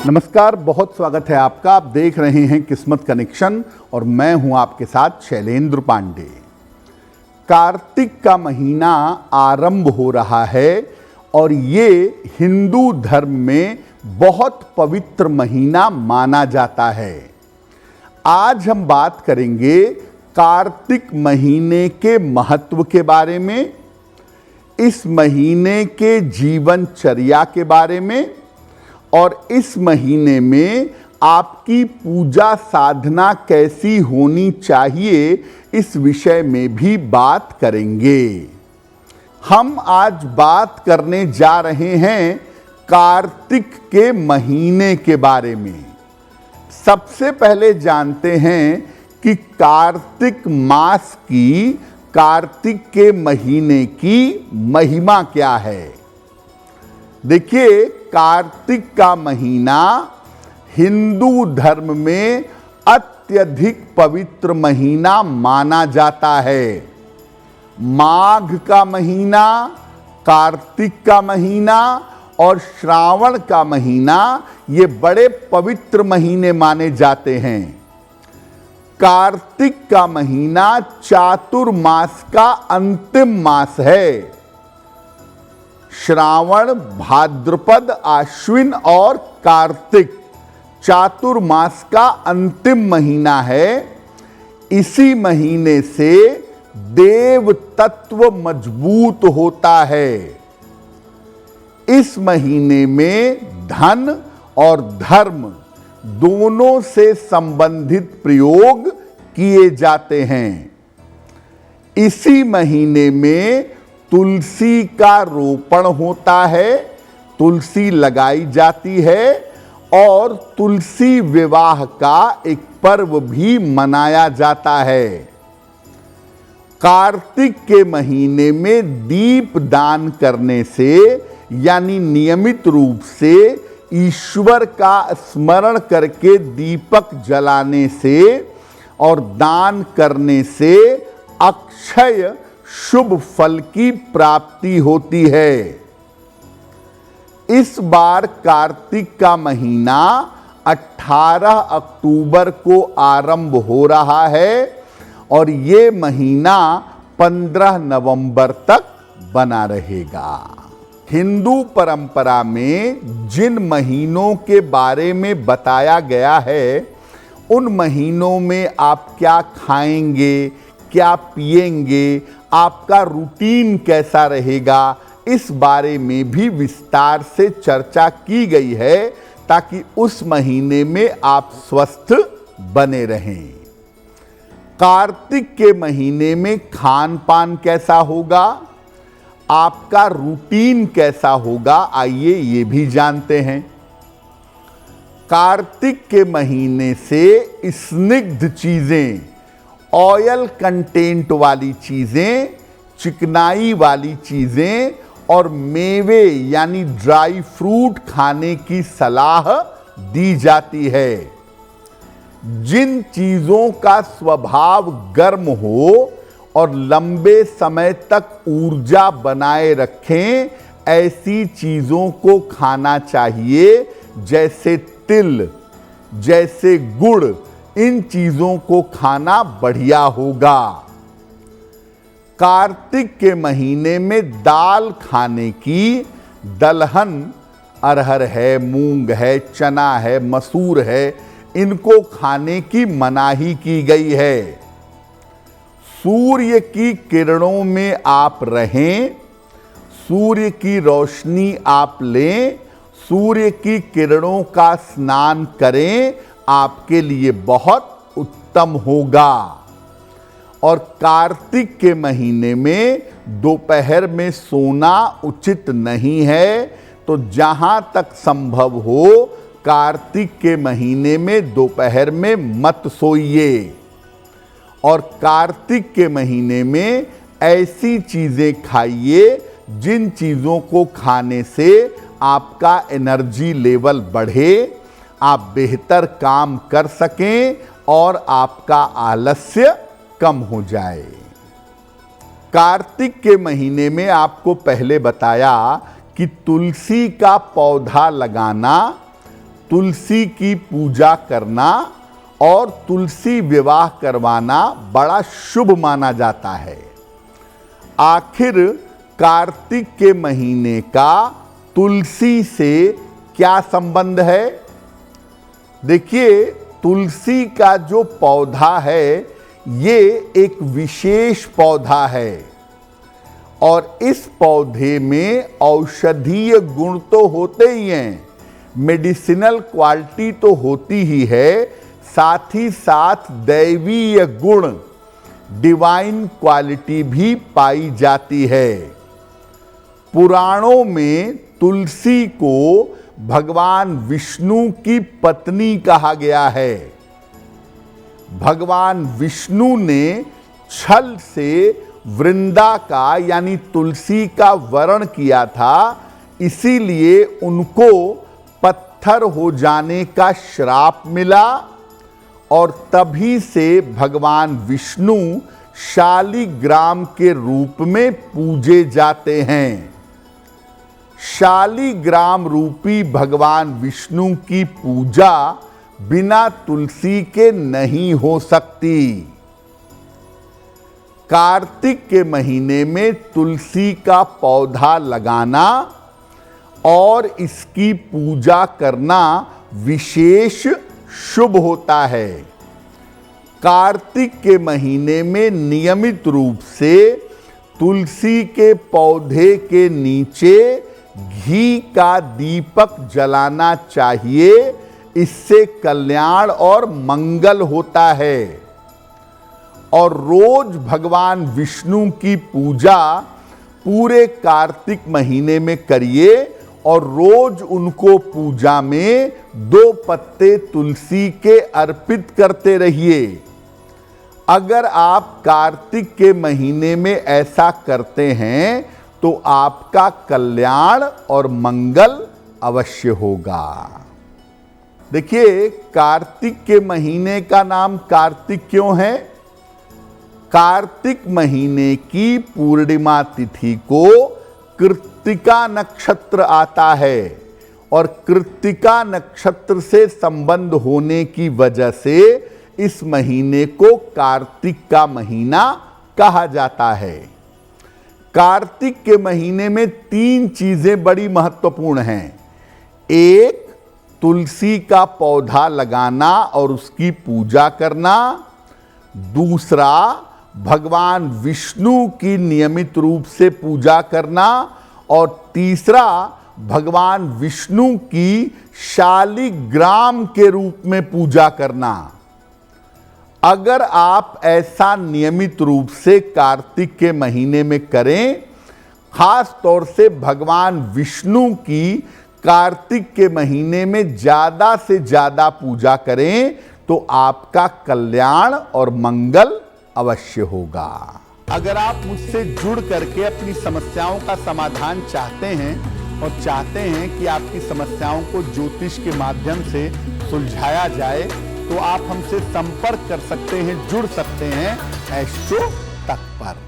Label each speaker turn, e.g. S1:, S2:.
S1: नमस्कार, बहुत स्वागत है आपका। आप देख रहे हैं किस्मत कनेक्शन और मैं हूं आपके साथ शैलेंद्र पांडे। कार्तिक का महीना आरंभ हो रहा है और ये हिंदू धर्म में बहुत पवित्र महीना माना जाता है। आज हम बात करेंगे कार्तिक महीने के महत्व के बारे में, इस महीने के जीवनचर्या के बारे में और इस महीने में आपकी पूजा साधना कैसी होनी चाहिए, इस विषय में भी बात करेंगे। हम आज बात करने जा रहे हैं कार्तिक के महीने के बारे में। सबसे पहले जानते हैं कि कार्तिक मास की, कार्तिक के महीने की महिमा क्या है। देखिए, कार्तिक का महीना हिंदू धर्म में अत्यधिक पवित्र महीना माना जाता है। माघ का महीना, कार्तिक का महीना और श्रावण का महीना ये बड़े पवित्र महीने माने जाते हैं। कार्तिक का महीना चातुर्मास का अंतिम मास है। श्रावण, भाद्रपद, आश्विन और कार्तिक चातुर्मास का अंतिम महीना है। इसी महीने से देव तत्व मजबूत होता है। इस महीने में धन और धर्म दोनों से संबंधित प्रयोग किए जाते हैं। इसी महीने में तुलसी का रोपण होता है, तुलसी लगाई जाती है और तुलसी विवाह का एक पर्व भी मनाया जाता है। कार्तिक के महीने में दीप दान करने से, यानी नियमित रूप से ईश्वर का स्मरण करके दीपक जलाने से और दान करने से अक्षय शुभ फल की प्राप्ति होती है। इस बार कार्तिक का महीना 18 अक्टूबर को आरंभ हो रहा है और ये महीना 15 नवंबर तक बना रहेगा। हिंदू परंपरा में जिन महीनों के बारे में बताया गया है, उन महीनों में आप क्या खाएंगे, क्या पिएंगे, आपका रूटीन कैसा रहेगा, इस बारे में भी विस्तार से चर्चा की गई है ताकि उस महीने में आप स्वस्थ बने रहें। कार्तिक के महीने में खान पान कैसा होगा, आपका रूटीन कैसा होगा, आइए ये भी जानते हैं। कार्तिक के महीने से स्निग्ध चीजें, ऑयल कंटेंट वाली चीजें, चिकनाई वाली चीजें और मेवे यानी ड्राई फ्रूट खाने की सलाह दी जाती है। जिन चीजों का स्वभाव गर्म हो और लंबे समय तक ऊर्जा बनाए रखें, ऐसी चीजों को खाना चाहिए। जैसे तिल, जैसे गुड़, इन चीजों को खाना बढ़िया होगा। कार्तिक के महीने में दाल खाने की, दलहन, अरहर है, मूंग है, चना है, मसूर है, इनको खाने की मनाही की गई है। सूर्य की किरणों में आप रहें, सूर्य की रोशनी आप लें, सूर्य की किरणों का स्नान करें, आपके लिए बहुत उत्तम होगा। और कार्तिक के महीने में दोपहर में सोना उचित नहीं है, तो जहां तक संभव हो कार्तिक के महीने में दोपहर में मत सोइए। और कार्तिक के महीने में ऐसी चीजें खाइए जिन चीजों को खाने से आपका एनर्जी लेवल बढ़े, आप बेहतर काम कर सकें और आपका आलस्य कम हो जाए। कार्तिक के महीने में आपको पहले बताया कि तुलसी का पौधा लगाना तुलसी की पूजा करना और तुलसी विवाह करवाना बड़ा शुभ माना जाता है। आखिर कार्तिक के महीने का तुलसी से क्या संबंध है? देखिए, तुलसी का जो पौधा है ये एक विशेष पौधा है और इस पौधे में औषधीय गुण तो होते ही हैं, मेडिसिनल क्वालिटी तो होती ही है, साथ ही साथ दैवीय गुण, डिवाइन क्वालिटी भी पाई जाती है। पुराणों में तुलसी को भगवान विष्णु की पत्नी कहा गया है। भगवान विष्णु ने छल से वृंदा का यानी तुलसी का वरण किया था, इसीलिए उनको पत्थर हो जाने का श्राप मिला और तभी से भगवान विष्णु शालिग्राम के रूप में पूजे जाते हैं। शालिग्राम रूपी भगवान विष्णु की पूजा बिना तुलसी के नहीं हो सकती। कार्तिक के महीने में तुलसी का पौधा लगाना और इसकी पूजा करना विशेष शुभ होता है। कार्तिक के महीने में नियमित रूप से तुलसी के पौधे के नीचे घी का दीपक जलाना चाहिए, इससे कल्याण और मंगल होता है। और रोज भगवान विष्णु की पूजा पूरे कार्तिक महीने में करिए और रोज उनको पूजा में 2 पत्ते तुलसी के अर्पित करते रहिए। अगर आप कार्तिक के महीने में ऐसा करते हैं तो आपका कल्याण और मंगल अवश्य होगा। देखिए, कार्तिक के महीने का नाम कार्तिक क्यों है? कार्तिक महीने की पूर्णिमा तिथि को कृत्तिका नक्षत्र आता है और कृत्तिका नक्षत्र से संबंध होने की वजह से इस महीने को कार्तिक का महीना कहा जाता है। कार्तिक के महीने में 3 चीजें बड़ी महत्वपूर्ण हैं। एक, तुलसी का पौधा लगाना और उसकी पूजा करना। दूसरा, भगवान विष्णु की नियमित रूप से पूजा करना। और तीसरा, भगवान विष्णु की शालिग्राम के रूप में पूजा करना। अगर आप ऐसा नियमित रूप से कार्तिक के महीने में करें, खास तौर से भगवान विष्णु की कार्तिक के महीने में ज़्यादा से ज़्यादा पूजा करें, तो आपका कल्याण और मंगल अवश्य होगा। अगर आप मुझसे जुड़ करके अपनी समस्याओं का समाधान चाहते हैं और चाहते हैं कि आपकी समस्याओं को ज्योतिष के माध्यम से सुलझाया जाए, तो आप हमसे संपर्क कर सकते हैं, जुड़ सकते हैं एस्ट्रो तक पर।